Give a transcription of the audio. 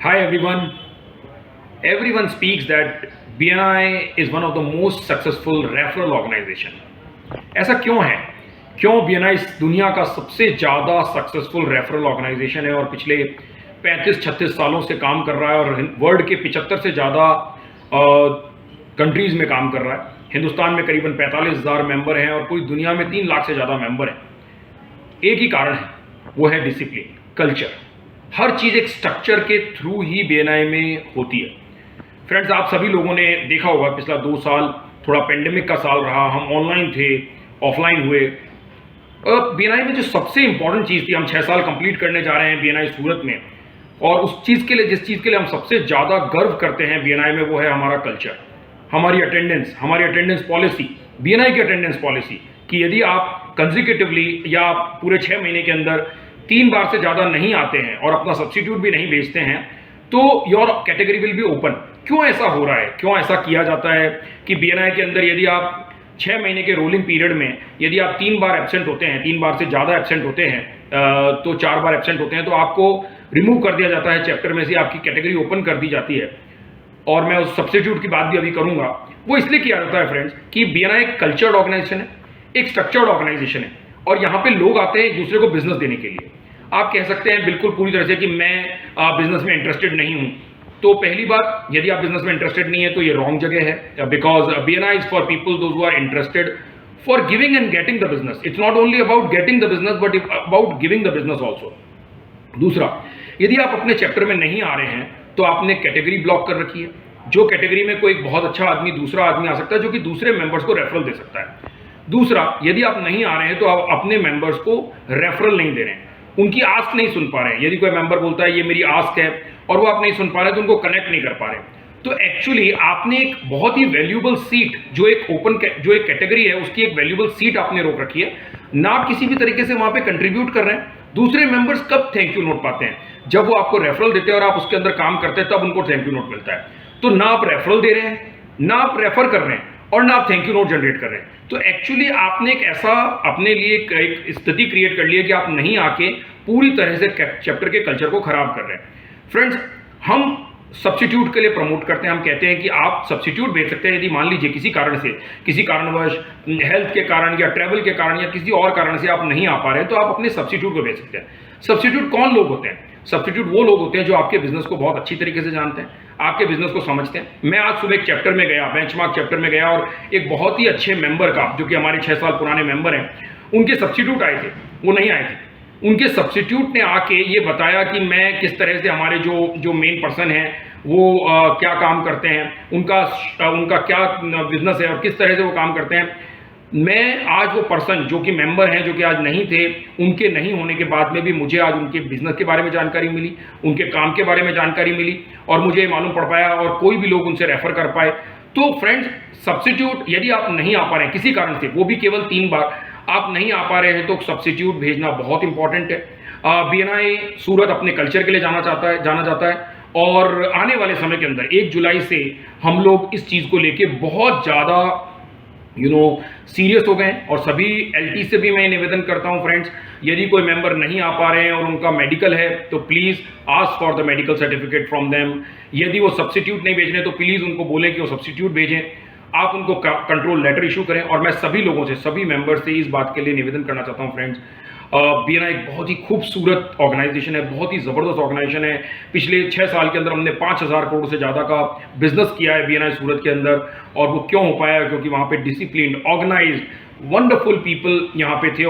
Hi everyone. Everyone speaks that BNI is one of the most successful referral organization. ऐसा क्यों है? क्यों BNI दुनिया का सबसे ज़्यादा सक्सेसफुल रेफरल ऑर्गेनाइजेशन है और पिछले 35-36 सालों से काम कर रहा है और वर्ल्ड के 75 से ज़्यादा कंट्रीज़ में काम कर रहा है। हिंदुस्तान में करीबन 45,000 मेंबर हैं और पूरी दुनिया में 3 लाख से ज़्यादा मेंबर हैं। एक ही कारण है, वो है डिसिप्लिन, कल्चर। हर चीज़ एक स्ट्रक्चर के थ्रू ही BNI में होती है। फ्रेंड्स, आप सभी लोगों ने देखा होगा पिछला 2 साल थोड़ा पेंडेमिक का साल रहा, हम ऑनलाइन थे, ऑफलाइन हुए। BNI में जो सबसे इंपॉर्टेंट चीज़ थी, हम 6 साल कंप्लीट करने जा रहे हैं BNI सूरत में, और उस चीज़ के लिए, जिस चीज़ के लिए हम सबसे ज़्यादा गर्व करते हैं BNI में, वो है हमारा कल्चर, हमारी अटेंडेंस पॉलिसी, BNI की अटेंडेंस पॉलिसी, कि यदि आप कंसेक्यूटिवली या पूरे 6 महीने के अंदर 3 बार से ज़्यादा नहीं आते हैं और अपना सब्स्टिट्यूट भी नहीं भेजते हैं, तो your category will be open. क्यों ऐसा हो रहा है, क्यों ऐसा किया जाता है कि BNI के अंदर यदि आप 6 महीने के रोलिंग पीरियड में यदि आप 3 बार एब्सेंट होते हैं, 3 बार से ज़्यादा एब्सेंट होते हैं, तो 4 बार एब्सेंट होते हैं, तो आपको रिमूव कर दिया जाता है चैप्टर में से, आपकी कैटेगरी ओपन कर दी जाती है। और मैं उस सब्स्टिट्यूट की बात भी अभी करूंगा। वो इसलिए किया जाता है फ्रेंड्स कि BNI एक कल्चर्ड ऑर्गेनाइजेशन है, एक स्ट्रक्चर्ड ऑर्गेनाइजेशन है, और यहाँ पे लोग आते हैं एक दूसरे को बिजनेस देने के लिए। आप कह सकते हैं बिल्कुल पूरी तरह से कि मैं बिजनेस में इंटरेस्टेड नहीं हूँ। तो पहली बात, यदि आप बिजनेस में इंटरेस्टेड नहीं है तो ये रॉन्ग जगह है, because BNI is for people those who are interested for giving and getting the business. It's not only about getting the business but about giving the business also. दूसरा, यदि आप अपने चैप्टर में नहीं आ रहे हैं तो आपने कैटेगरी ब्लॉक कर रखी है, जो कैटेगरी में कोई बहुत अच्छा आदमी, दूसरा आदमी आ सकता है जो कि दूसरे मेंबर्स को रेफरल दे सकता है। दूसरा, यदि आप नहीं आ रहे हैं तो आप अपने मेंबर्स को रेफरल नहीं दे रहे हैं, उनकी आस्क नहीं सुन पा रहे हैं। यदि कोई मेंबर बोलता है ये मेरी आस्क है और वो आप नहीं सुन पा रहे तो उनको कनेक्ट नहीं कर पा रहे, तो एक्चुअली आपने एक बहुत ही वैल्यूएबल सीट, जो एक जो एक कैटेगरी है उसकी एक वैल्यूएबल सीट आपने रोक रखी है ना। आप किसी भी तरीके से वहां पे कंट्रीब्यूट कर रहे हैं। दूसरे मेंबर्स कब थैंक यू नोट पाते हैं? जब वो आपको रेफरल देते हैं और आप उसके अंदर काम करते हैं, तब उनको थैंक यू नोट मिलता है। तो ना आप रेफरल दे रहे हैं, ना आप रेफर कर रहे हैं, और ना आप थैंक यू नोट जनरेट कर रहे हैं। तो एक्चुअली आपने एक ऐसा अपने लिए एक स्थिति क्रिएट कर ली है कि आप नहीं आके पूरी तरह से चैप्टर के कल्चर को खराब कर रहे हैं। फ्रेंड्स, हम सब्स्टिट्यूट के लिए प्रमोट करते हैं। हम कहते हैं कि आप सब्स्टिट्यूट भेज सकते हैं यदि मान लीजिए किसी कारण से, किसी कारणवश, हेल्थ के कारण या ट्रैवल के कारण या किसी और कारण से आप नहीं आ पा रहे हैं, तो आप अपने सब्स्टिट्यूट को भेज सकते हैं। सब्स्टिट्यूट कौन लोग होते हैं? सब्स्टिट्यूट वो लोग होते हैं जो आपके बिजनेस को बहुत अच्छी तरीके से जानते हैं, आपके बिजनेस को समझते हैं। मैं आज सुबह एक चैप्टर में गया, बेंचमार्क चैप्टर में गया, और एक बहुत ही अच्छे मेंबर का, जो कि हमारे 6 साल पुराने मेंबर हैं, उनके सब्स्टिट्यूट आए थे, वो नहीं आए थे। उनके सब्स्टिट्यूट ने आके ये बताया कि मैं किस तरह से, हमारे जो मेन पर्सन है वो क्या काम करते हैं, उनका क्या बिजनेस है और किस तरह से वो काम करते हैं। मैं आज वो पर्सन जो कि मेंबर हैं, जो कि आज नहीं थे, उनके नहीं होने के बाद में भी मुझे आज उनके बिजनेस के बारे में जानकारी मिली, उनके काम के बारे में जानकारी मिली, और मुझे मालूम पड़ पाया और कोई भी लोग उनसे रेफर कर पाए। तो फ्रेंड्स, सब्स्टिट्यूट यदि आप नहीं आ पा रहे हैं किसी कारण से, वो भी केवल 3 बार आप नहीं आ पा रहे हैं, तो सब्स्टिट्यूट भेजना बहुत इंपॉर्टेंट है। BNI सूरत अपने कल्चर के लिए जाना जाता है, और आने वाले समय के अंदर 1 जुलाई से हम लोग इस चीज़ को लेके बहुत ज़्यादा सीरियस हो गए हैं। और सभी LT से भी मैं निवेदन करता हूं फ्रेंड्स, यदि कोई मेंबर नहीं आ पा रहे हैं और उनका मेडिकल है, तो please ask for the medical certificate from them. यदि वो सब्स्टिट्यूट नहीं भेज रहे तो प्लीज़ उनको बोलें कि वो सब्स्टिट्यूट भेजें, आप उनको कंट्रोल लेटर इशू करें। और मैं सभी लोगों से, सभी मेंबर्स से इस बात के लिए निवेदन करना चाहता हूं फ्रेंड्स, BNI एक बहुत ही खूबसूरत ऑर्गेनाइजेशन है, बहुत ही ज़बरदस्त ऑर्गेनाइजेशन है। पिछले 6 साल के अंदर हमने 5,000 करोड़ से ज़्यादा का बिजनेस किया है BNI सूरत के अंदर, और वो क्यों हो पाया? क्योंकि वहाँ पे डिसिप्लिन, ऑर्गेनाइज्ड, वंडरफुल पीपल यहाँ पे थे। और